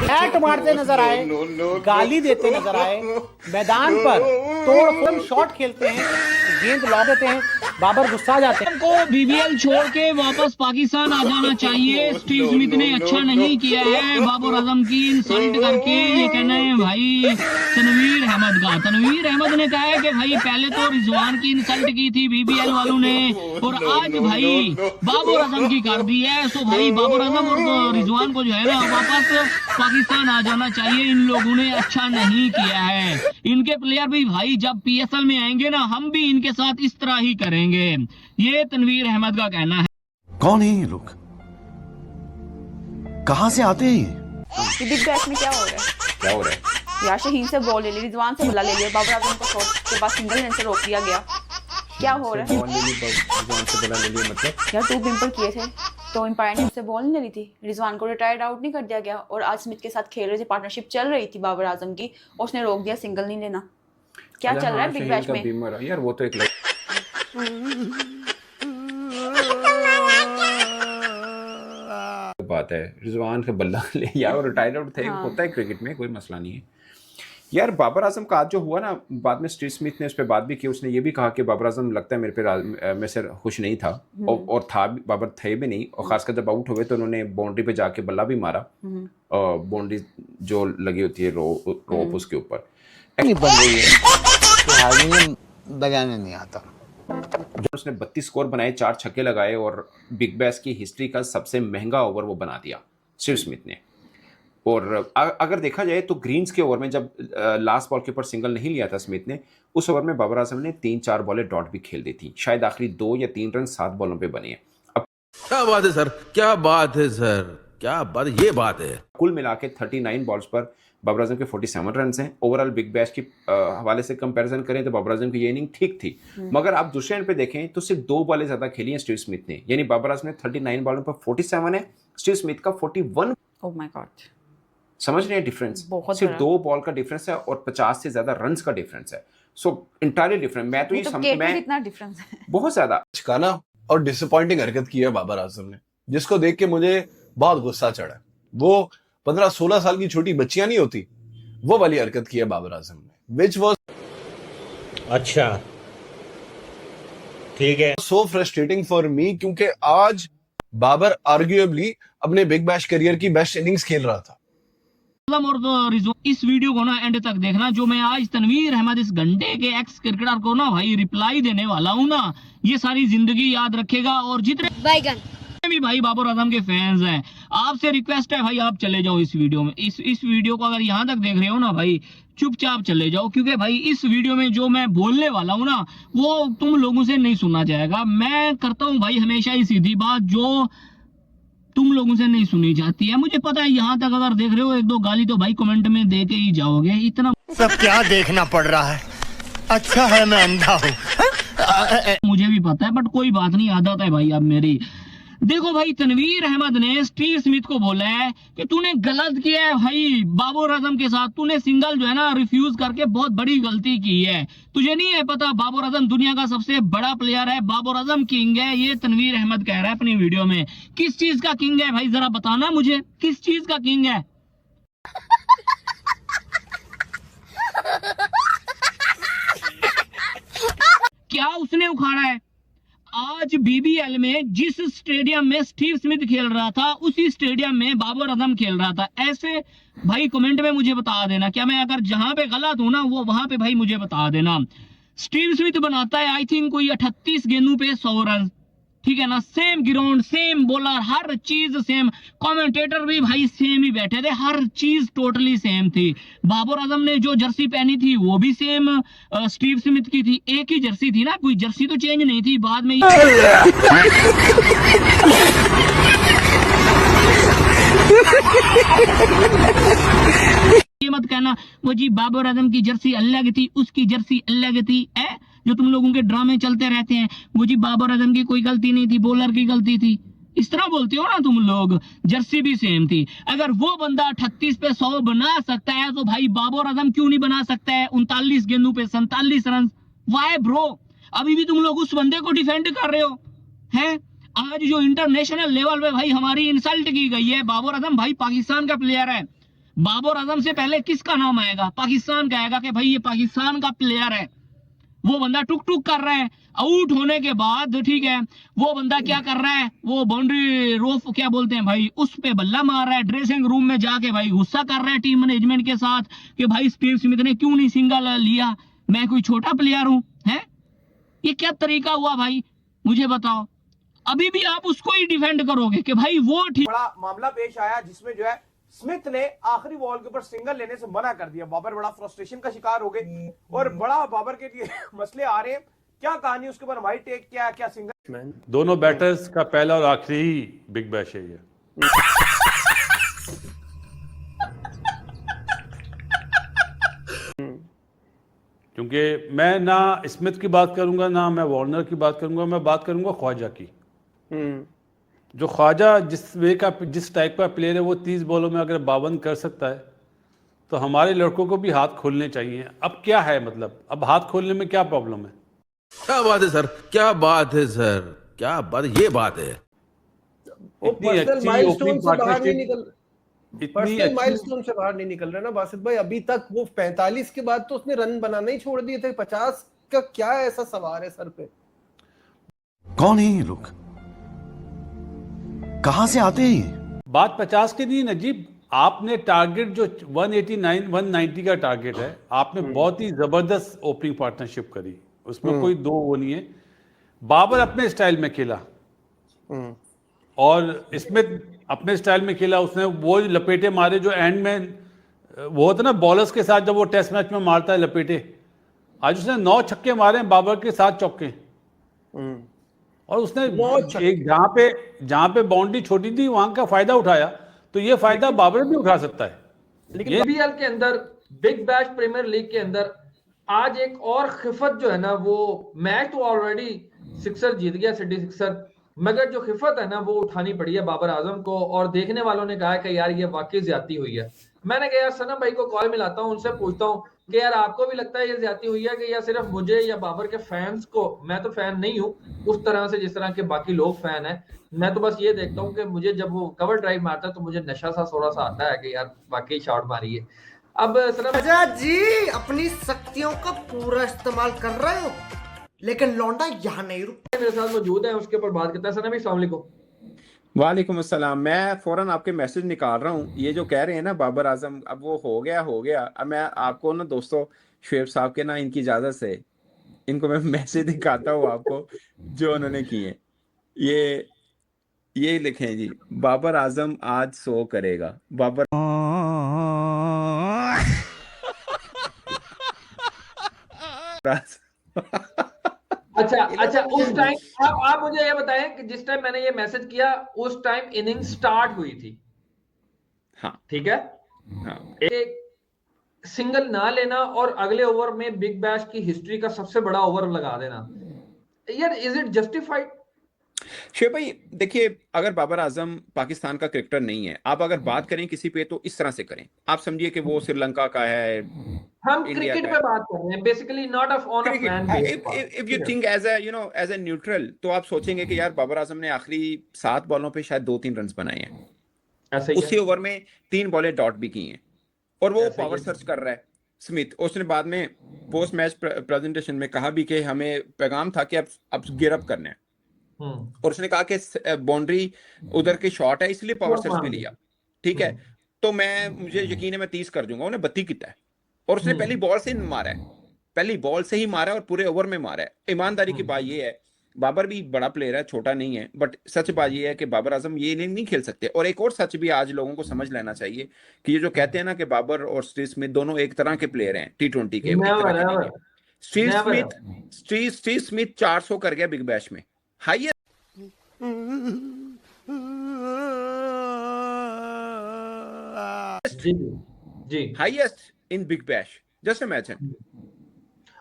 Bat मारते नजर आए, गाली देते नजर आए, मैदान पर तोड़ शॉट खेलते हैं, गेंद लॉ देते हैं, बाबर गुस्सा जाते हैं। को बीबीएल छोड़ के वापस पाकिस्तान आ जाना चाहिए। स्टीव स्मिथ ने अच्छा नहीं किया है बाबर आजम की इंसल्ट करके। ये कहना है भाई तनवीर अहमद का। तनवीर अहमद ने कहा है कि भाई पहले तो रिजवान की इंसल्ट की थी बीबीएल वालों ने, और आज भाई बाबर आजम की कर दी है। सो भाई बाबर आजम और रिजवान को जो है ना वापस पाकिस्तान आ जाना चाहिए। इन लोगों ने अच्छा नहीं किया है। इनके प्लेयर भी भाई जब पीएसएल में आएंगे ना, हम भी इनके साथ इस तरह ही करेंगे। ये तनवीर अहमद का कहना है। कौन है ये लोग, कहां से आते हैं ये? बिग बैश में क्या हो रहा है? क्या हो रहा है? यार शहीन से बॉल ले ली, रिजवान से बल्ला ले लिया, बाबर आजम को शॉट के बाद सिंगल लेन से रोक दिया गया। क्या हो रहा है? रिजवान से बल्ला ले लिया मतलब? यार 2 पिंपल किए थे तो एम्पायर ने उससे बॉल नहीं ली थी। रिजवान को रिटायर्ड आउट नहीं कर दिया गया, और आज स्मिथ के साथ खेल रहे थे, पार्टनरशिप चल रही थी बाबर आजम की, उसने रोक दिया सिंगल नहीं लेना। क्या चल रहा है बिग बैश में? यार वो तो एक बात है, रिजवान का बल्ला ले या और रिटायर्ड आउट थे। हाँ। होता है क्रिकेट में, कोई मसला नहीं है। यार बाबर आजम का आज जो हुआ ना, बाद में स्टीव स्मिथ ने उस पर बात भी की। उसने ये भी कहा कि बाबर आजम लगता है मेरे पे मैं से खुश नहीं था, और था भी, बाबर थे भी नहीं। और खासकर जब आउट हुए तो उन्होंने बाउंड्री पे जाके बल्ला भी मारा, और बाउंड्री जो लगी होती है रोप उसके ऊपर नहीं बन रही है, बजाने नहीं आता। उसने 32 स्कोर बनाए, 4 छक्के लगाए, और बिग बैश की हिस्ट्री का सबसे महंगा ओवर वो बना दिया स्टीव स्मिथ ने। और अगर देखा जाए तो ग्रीन्स के ओवर में जब लास्ट बॉल के ऊपर सिंगल नहीं लिया था स्मिथ ने, उस ओवर में बाबर आजम ने 3-4 बॉलें डॉट भी खेल दी थी। शायद आखिरी 2 या 3 रन 7 बॉलों पे बने हैं। अब क्या बात है सर, क्या बात है सर, क्या बात, ये बात है। कुल मिला के 39 बॉल्स पर बाबर आजम के 47 रन हैं। ओवरऑल बिग बैश की हवाले से कंपैरिजन करें तो बाबर आजम की ये इनिंग ठीक थी, मगर आप दूसरे एंड पे देखें तो सिर्फ 2 बॉलें ज्यादा खेली हैं स्टीव स्मिथ ने। यानी बाबर आजम ने 39 बॉलों पर 47 है, स्टीव स्मिथ का 41। ओह माय गॉड, समझ रहे हैं डिफरेंस? बहुत सिर्फ बड़ा। 2 बॉल का डिफरेंस है और 50 से ज्यादा रन्स का डिफरेंस है। सो इंटायरली डिफरेंट। मैं तो ये समझ मैं इतना डिफरेंस है बहुत ज्यादा चिकाना और डिसअपॉइंटिंग हरकत की है बाबर आजम ने, जिसको देख के मुझे बहुत गुस्सा चढ़ा। वो 15-16 साल की छोटी बच्चियां नहीं होती, वो वाली हरकत की है बाबर आजम ने, विच वाज अच्छा ठीक है। सो फ्रस्ट्रेटिंग फॉर मी, क्योंकि आज बाबर आर्ग्यूएबली अपने बिग बैश करियर की बेस्ट इनिंग्स खेल रहा था। और इस वीडियो को ना एंड तक देखना, जो मैं आज तनवीर अहमद इस घंटे के एक्स क्रिकेटर को ना भाई रिप्लाई देने वाला हूँ ना, ये सारी जिंदगी याद रखेगा। और जितने भी भाई बाबर आजम के फैंस हैं, आपसे रिक्वेस्ट है भाई आप चले जाओ इस वीडियो में। इस वीडियो को अगर यहाँ तक देख रहे हो ना भाई, चुपचाप चले जाओ, क्योंकि भाई इस वीडियो में जो मैं बोलने वाला हूँ ना, वो तुम लोगों से नहीं सुना जाएगा। मैं करता हूँ भाई हमेशा ही सीधी बात, जो तुम लोगों से नहीं सुनी जाती है। मुझे पता है यहाँ तक अगर देख रहे हो 1-2 गाली तो भाई कमेंट में दे के ही जाओगे। इतना सब क्या देखना पड़ रहा है, अच्छा है मैं अंधा हूँ। मुझे भी पता है, बट कोई बात नहीं, आदत है भाई अब मेरी। देखो भाई तनवीर अहमद ने स्टीव स्मिथ को बोला है कि तूने गलत किया है भाई बाबर आजम के साथ, तूने सिंगल जो है ना रिफ्यूज करके बहुत बड़ी गलती की है। तुझे नहीं है पता बाबर आजम दुनिया का सबसे बड़ा प्लेयर है, बाबर आजम किंग है। ये तनवीर अहमद कह रहा है अपनी वीडियो में। किस चीज का किंग है भाई, जरा बताना मुझे, किस चीज का किंग है? क्या उसने उखाड़ा है? आज बीबीएल में जिस स्टेडियम में स्टीव स्मिथ खेल रहा था, उसी स्टेडियम में बाबर आजम खेल रहा था। ऐसे भाई कमेंट में मुझे बता देना, क्या मैं अगर जहां पे गलत हूं ना वो वहां पे भाई मुझे बता देना। स्टीव स्मिथ बनाता है आई थिंक कोई 38 गेंदों पे 100 रन, ठीक है ना। सेम ग्राउंड, सेम बॉलर, हर चीज सेम, कमेंटेटर भी भाई सेम ही बैठे थे, हर चीज टोटली सेम थी। बाबर आजम ने जो जर्सी पहनी थी वो भी सेम स्टीव स्मिथ की थी, एक ही जर्सी थी ना, कोई जर्सी तो चेंज नहीं थी। बाद में ये मत कहना वो जी बाबर आजम की जर्सी अलग थी, उसकी जर्सी अलग थी, जो तुम लोगों के ड्रामे चलते रहते हैं। वो जी बाबर आजम की कोई गलती नहीं थी, बॉलर की गलती थी, इस तरह बोलते हो ना तुम लोग। जर्सी भी सेम थी। अगर वो बंदा 38 पे 100 बना सकता है तो भाई बाबर आजम क्यों नहीं बना सकता है 39 गेंदों पे 47 रन? वाई ब्रो, अभी भी तुम लोग उस बंदे को डिफेंड कर रहे हो हैं? आज जो इंटरनेशनल लेवल पे भाई हमारी इंसल्ट की गई है, बाबर आजम भाई पाकिस्तान का प्लेयर है, बाबर आजम से पहले किसका नाम आएगा? पाकिस्तान का आएगा कि भाई ये पाकिस्तान का प्लेयर है। वो बंदा टुक टुक कर रहा है, आउट होने के बाद ठीक है, वो बंदा क्या कर रहा है, वो बाउंड्री रोफ क्या बोलते हैं भाई, उस पे बल्ला मार रहा है, ड्रेसिंग रूम में जाके भाई गुस्सा कर रहा है टीम मैनेजमेंट के साथ कि भाई स्टीव स्मिथ ने क्यों नहीं सिंगल लिया, मैं कोई छोटा प्लेयर हूं? है ये क्या तरीका हुआ भाई? मुझे बताओ। अभी भी आप उसको ही डिफेंड करोगे कि भाई वो ठीक। बड़ा मामला पेश आया जिसमें जो है स्मिथ ने आखिरी बॉल के ऊपर सिंगल लेने से मना कर दिया। बाबर बड़ा फ्रस्ट्रेशन का शिकार हो गए और बड़ा बाबर के लिए मसले आ रहे हैं। क्या कहानी उसके ऊपर हमारी टेक क्या है? क्या सिंगल दोनों बैटर्स का पहला और आखिरी ही बिग बैश है ये। क्योंकि मैं ना स्मिथ की बात करूंगा, ना मैं वार्नर की बात करूंगा, मैं बात करूंगा ख्वाजा की। जो ख्वाजा जिस टाइप का प्लेयर है, वो 30 बॉलों में अगर 52 कर सकता है तो हमारे लड़कों को भी हाथ खोलने चाहिए। अब क्या है मतलब, अब हाथ खोलने में क्या प्रॉब्लम है? क्या बात है सर, क्या बात है सर, क्या बात, ये बात है। इतनी अच्छी ओपनिंग पार्टनरशिप, पर्सनल माइलस्टोन से बाहर नहीं निकल रहा ना बासित भाई। अभी तक वो 45 के बाद तो उसने रन बनाना ही छोड़ दिए थे। 50 का क्या ऐसा सवार है सर पे? कौन है ये लोग, कहां से आते हैं ये? बात 50 की नहीं नजीब, आपने टारगेट जो 189 190 का टारगेट है, आपने बहुत ही जबरदस्त ओपनिंग पार्टनरशिप करी, उसमें कोई दो वो नहीं है। बाबर अपने स्टाइल में खेला और स्मिथ अपने स्टाइल में खेला। उसने वो लपेटे मारे जो एंड में वो होता ना बॉलर्स के साथ, जब वो टेस्ट मैच में मारता है लपेटे। आज उसने 9 छक्के मारे हैं बाबर के 7 चौके, और उसने एक जहां पे बाउंड्री छोटी थी वहां का फायदा उठाया। तो ये फायदा बाबर भी उठा सकता है। लेकिन बीबीएल के अंदर, बिग बैश प्रीमियर लीग के अंदर आज एक और खिफत जो है ना, वो मैच तो ऑलरेडी सिक्सर जीत गया, सिटी सिक्सर, मगर जो खिफत है ना वो उठानी पड़ी है बाबर आजम को। और देखने वालों ने कहा कि यार ये वाकई ज्यादती हुई है। मैंने कहा यार सनम भाई को कॉल मिलाता हूँ, उनसे पूछता हूँ कि यार आपको भी लगता है ये ज्यादती हुई है कि या सिर्फ मुझे या बाबर के फैंस को? मैं तो फैन नहीं हूँ उस तरह से जिस तरह के बाकी लोग फैन हैं। मैं तो बस ये देखता हूँ कि मुझे जब वो कवर ड्राइव मारता है तो मुझे नशा सा थोड़ा सा आता है कि यार वाकई शॉट मारी है। अब सनम जी अपनी शक्तियों का पूरा इस्तेमाल कर रहे हो, लेकिन लौंडा यहाँ नहीं रुक। मेरे साथ मौजूद है, उसके ऊपर बात करता है। सनम भाई अस्सलाम वालेकुम। वालेकुम अस्सलाम। मैं फौरन आपके मैसेज निकाल रहा हूँ। ये जो कह रहे हैं ना बाबर आजम, अब वो हो गया। अब मैं आपको ना दोस्तों, शुएब साहब के ना इनकी इजाजत से इनको मैं मैसेज दिखाता हूँ आपको जो उन्होंने किए। ये लिखें जी, बाबर आजम आज 100 करेगा। बाबर अच्छा उस टाइम आप मुझे ये बताएं कि जिस टाइम मैंने ये मैसेज किया उस टाइम इनिंग स्टार्ट हुई थी। हाँ ठीक है। हाँ। एक सिंगल ना लेना और अगले ओवर में बिग बैश की हिस्ट्री का सबसे बड़ा ओवर लगा देना, यार इज इट जस्टिफाइड? शेख भाई देखिए, अगर बाबर आजम पाकिस्तान का क्रिकेटर नहीं है, आप अगर बात करें किसी पे तो इस तरह से करें। आप समझिए कि वो श्रीलंका का है, हम क्रिकेट पे बात कर रहे हैं basically, not on a fan base. If you think as a neutral, तो आप सोचेंगे कि यार बाबर आजम ने आखिरी 7 बॉलों पे शायद 2-3 रन बनाए हैं, उसी ओवर में 3 बॉलें डॉट भी की हैं, और वो पावर सर्च कर रहा है स्मिथ। उसने बाद में पोस्ट मैच प्रेजेंटेशन में कहा भी कि हमें पैगाम था कि अब गिव अप करना है, और उसने कहा कि बाउंड्री उधर की शॉट है इसलिए पावर सर्च पे लिया। ठीक है, तो मुझे यकीन है मैं 30 कर दूंगा। उन्हें 32 कितना है, और उसने पहली बॉल से मारा है, पहली बॉल से ही मारा है और पूरे ओवर में मारा है। ईमानदारी की बात ये है, बाबर भी बड़ा प्लेयर है, छोटा नहीं है, बट सच बात ये है कि बाबर आजम ये नहीं खेल सकते। और एक और सच भी आज लोगों को समझ लेना चाहिए कि ये जो कहते हैं ना कि बाबर और स्टीव स्मिथ दोनों एक तरह के प्लेयर हैं T20 के। स्टीव स्मिथ 400 कर गया बिग बैश में, highest in big bash. Just imagine.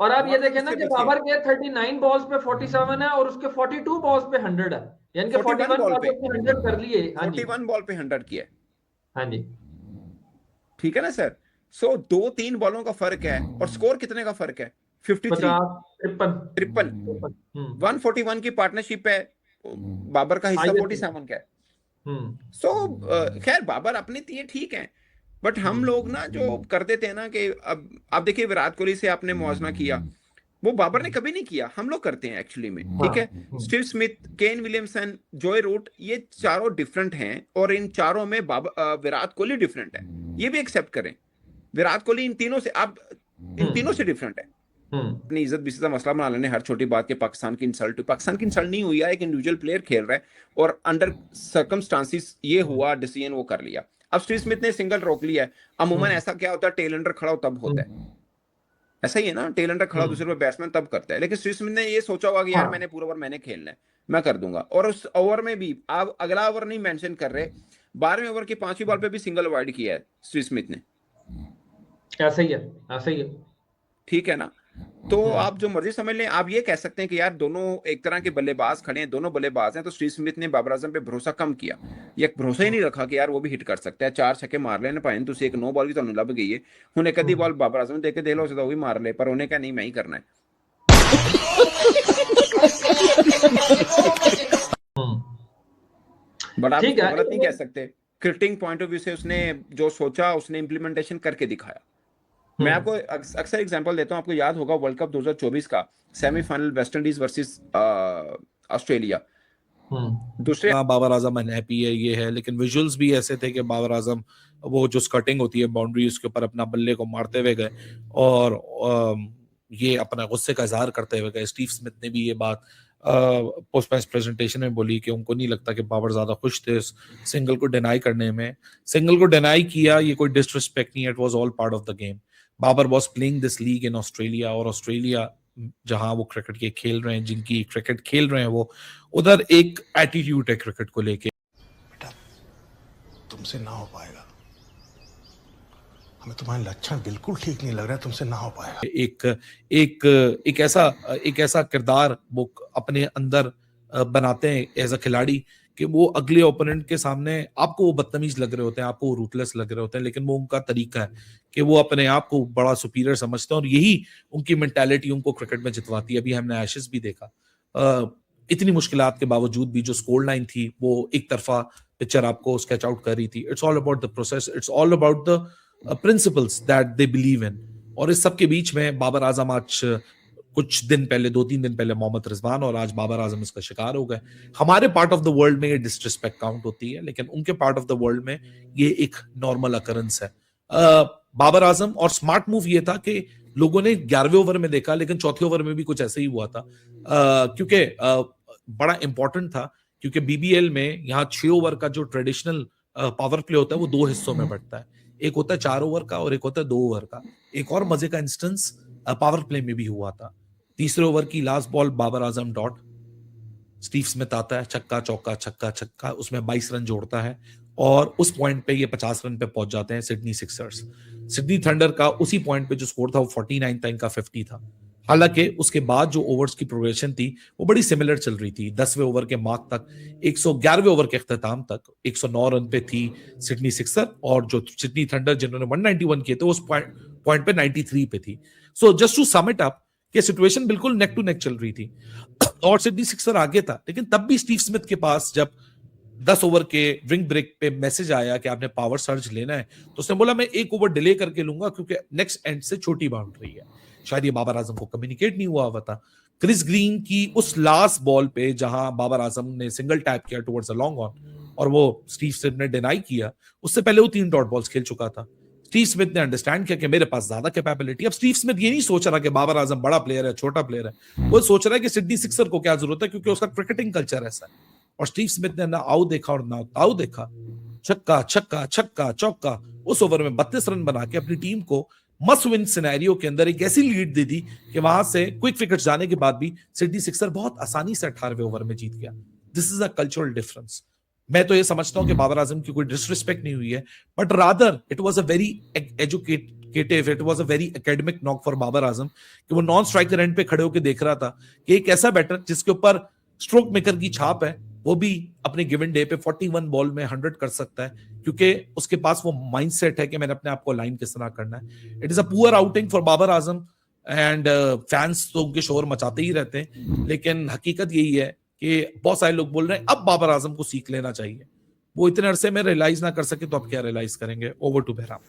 और आप ये देखें ना कि बाबर के 39 बॉल्स पे 47 है और उसके 42 बॉल्स पे 100 है, यानी कि 41 बॉल पे 100 कर लिए। 41 बॉल पे 100 किया। हाँ जी, ठीक है ना सर। सो 2-3 बॉलों का फर्क है, और स्कोर कितने का फर्क है? 53 141 की पार्टनरशिप है, बाबर का हिस्सा 47 का है। सो खैर बाबर अपने लिए ठीक है, बट हम लोग ना जो कर देते हैं ना कि अब आप देखिए विराट कोहली से आपने मुआवजा किया, वो बाबर ने कभी नहीं किया, हम लोग करते हैं एक्चुअली में, ठीक है। Steve Smith, Kane Williamson, Joe Root, ये चारों डिफरेंट हैं और इन चारों में विराट कोहली डिफरेंट है, ये भी एक्सेप्ट करें। विराट कोहली इन तीनों से डिफरेंट है। अपनी इज्जत भी मसला बना लेने हर छोटी बात के पाकिस्तान की इंसल्ट नहीं हुई है, एक इंडिविजुअल प्लेयर खेल रहा है और अंडर सर्कमस्टांसिस ये हुआ डिसीजन वो कर लिया। अब स्टीव स्मिथ ने सिंगल रोक लिया है, अमूमन ऐसा क्या होता है, टेल एंडर खड़ा हो तब होता है, ऐसा ही है ना, टेल एंडर खड़ा दूसरे पे बैट्समैन तब करता है, लेकिन स्टीव स्मिथ ने ये सोचा होगा कि यार मैंने पूरा ओवर मैंने खेलना है, मैं कर दूंगा, और उस ओवर में भी आप अगला ओवर नहीं मेंशन कर रहे, 12वें ओवर की 5वीं बॉल पे भी सिंगल अवॉइड किया है स्टीव स्मिथ ने, ऐसा ही है, ठीक है ना। तो आप जो मर्जी समझ लें, आप ये कह सकते हैं कि यार दोनों एक तरह के बल्लेबाज खड़े हैं, दोनों बल्लेबाज हैं, तो स्टीव स्मिथ ने बाबर आजम पे भरोसा कम किया, ये भरोसा ही नहीं रखा कि यार वो भी हिट कर सकता है, 4 छक्के मार लेने पाए तुम एक 9 बॉल की तो लब गई है, उन्हें कदी बॉल बाबर आजम देख के दे लो तो भी मार ले, पर उन्हें क्या नहीं मैं ही करना है। बट आप गलत नहीं कह सकते, क्रिकेटिंग पॉइंट ऑफ व्यू से उसने जो सोचा उसने इम्प्लीमेंटेशन करके दिखाया। मैं आपको अक्सर एग्जांपल देता हूं, आपको याद होगा वर्ल्ड कप 2024 का semifinal West Indies versus Australia, दूसरे बाबर आजम अनहैप्पी है ये है, लेकिन विजुअल्स भी ऐसे थे कि बाबर आजम वो जो स्कर्टिंग होती है बाउंड्री उसके ऊपर अपना बल्ले को मारते हुए गए और ये अपना गुस्से का इजहार करते हुए गए। स्टीव स्मिथ ने भी ये बात पोस्ट मैच प्रेजेंटेशन में बोली कि उनको नहीं लगता कि बाबर ज्यादा खुश थे सिंगल को डिनाई करने में। सिंगल को डिनाई किया ये कोई डिसरिस्पेक्ट नहीं है, it was all part of the game. Babar was playing this league in Australia, और ऑस्ट्रेलिया जहां वो क्रिकेट के खेल रहे हैं, जिनकी क्रिकेट खेल रहे हैं, वो उधर एक एटीट्यूड है क्रिकेट को लेके। बेटा तुमसे ना हो पाएगा, हमें तुम्हारे लक्षण बिल्कुल ठीक नहीं लग रहा है, तुमसे ना हो पाएगा। एक ऐसा किरदार वो अपने अंदर बनाते हैं एज अ खिलाड़ी कि वो अगले ओपोनेंट के सामने आपको वो बदतमीज लग रहे होते हैं, आपको वो रूथलेस लग रहे होते हैं, लेकिन वो उनका तरीका है कि वो अपने आप को बड़ा सुपीरियर समझते हैं और यही उनकी मेंटालिटी उनको क्रिकेट में जितवाती है। अभी हमने एशेस भी देखा, इतनी मुश्किलात के बावजूद भी जो स्कोर लाइन थी वो एक तरफा पिक्चर आपको स्केच आउट कर रही थी। It's all about the process, it's all about the principles that they believe in. और इस सब के बीच में बाबर आजम आज कुछ दिन पहले, 2-3 दिन पहले मोहम्मद रिजवान, और आज बाबर आजम इसका शिकार हो गए। हमारे पार्ट ऑफ द वर्ल्ड में ये डिसरिस्पेक्ट काउंट होती है, लेकिन उनके पार्ट ऑफ द वर्ल्ड में ये एक नॉर्मल अकरेंस है। बाबर आजम और स्मार्ट मूव ये था कि लोगों ने 11वें ओवर में देखा, लेकिन चौथे ओवर में भी कुछ ऐसे ही हुआ था, क्योंकि बड़ा इंपॉर्टेंट था, क्योंकि बीबीएल में यहाँ 6 ओवर का जो ट्रेडिशनल पावर प्ले होता है वो 2 हिस्सों में बढ़ता है, एक होता है 4 ओवर का और एक होता है 2 ओवर का। एक और मजे का इंस्टेंस पावर प्ले में भी हुआ था। तीसरे ओवर की last ball Babar Azam dot, Steve Smith आता है, छक्का चौका छक्का छक्का, उसमें 22 रन जोड़ता है और उस पॉइंट पे ये 50 रन पे पहुंच जाते हैं सिडनी सिक्सर्स। सिडनी थंडर का उसी पॉइंट पे जो स्कोर था वो 49 था, इनका 50 था। हालांकि उसके बाद जो ओवर्स की प्रोग्रेशन थी वो बड़ी सिमिलर चल रही थी। 10वें ओवर के मार्क तक, 111वें ओवर के अख्ताम तक 109 रन पे थी सिडनी सिक्सर, और जो सिडनी थंडर जिन्होंने 191 किए थे उस पॉइंट पे 93 पे थी। So just to sum it up, कि सिचुएशन बिल्कुल नेक टू नेक चल रही थी और सिडनी सिक्सर आगे था, लेकिन तब भी स्टीव स्मिथ के पास जब 10 ओवर के ड्रिंक ब्रेक पे मैसेज आया कि आपने पावर सर्ज लेना है, तो उसने बोला मैं 1 ओवर डिले करके लूंगा क्योंकि नेक्स्ट एंड से छोटी बाउंड्री है। शायद ये बाबर आजम को कम्युनिकेट नहीं हुआ था। क्रिस ग्रीन की उस लास्ट बॉल पे जहां बाबर आजम ने सिंगल टैप किया टुवर्ड्स अ लॉन्ग ऑन और वो स्टीव स्मिथ ने डिनाई किया, उससे पहले वो 3 डॉट बॉल्स खेल चुका था। स्टीव स्मिथ ने अंडरस्टैंड किया कि मेरे पास ज्यादा कैपेबिलिटी। अब स्टीव स्मिथ ये नहीं सोच रहा कि बाबर आजम बड़ा प्लेयर है, छोटा प्लेयर है, वो सोच रहा है कि सिडनी सिक्सर को क्या जरूरत है, क्योंकि उसका क्रिकेटिंग कल्चर ऐसा है। और स्टीव स्मिथ ने ना आओ देखा और ना ताऊ देखा, छक्का छक्का छक्का चौका, उस ओवर में 32 रन बना के अपनी टीम को मस्ट विन सिनेरियो के अंदर एक ऐसी लीड दे दी कि वहां से क्विक विकेट्स जाने के बाद भी सिडनी सिक्सर बहुत आसानी से 18वें ओवर में जीत गया। This is a cultural difference. मैं तो ये समझता हूं कि बाबर आजम की कोई डिसरिस्पेक्ट नहीं हुई है, but rather it was a very educative, it was a very academic knock for Babar Azam कि वो नॉन स्ट्राइकर एंड पे खड़े होकर देख रहा था कि एक ऐसा बैटर जिसके ऊपर स्ट्रोक मेकर की छाप है, वो भी अपने गिवन डे पे 41 बॉल में 100 कर सकता है, क्योंकि उसके पास वो माइंडसेट है कि मैंने अपने आप को लाइन किस तरह करना है। It is a poor outing for Babar Azam and fans तो उनके शोर मचाते ही रहते हैं, लेकिन हकीकत यही है कि बहुत सारे लोग बोल रहे हैं अब बाबर आजम को सीख लेना चाहिए। वो इतने अरसे में रियलाइज ना कर सके तो अब क्या रियलाइज करेंगे। Over to Bahram.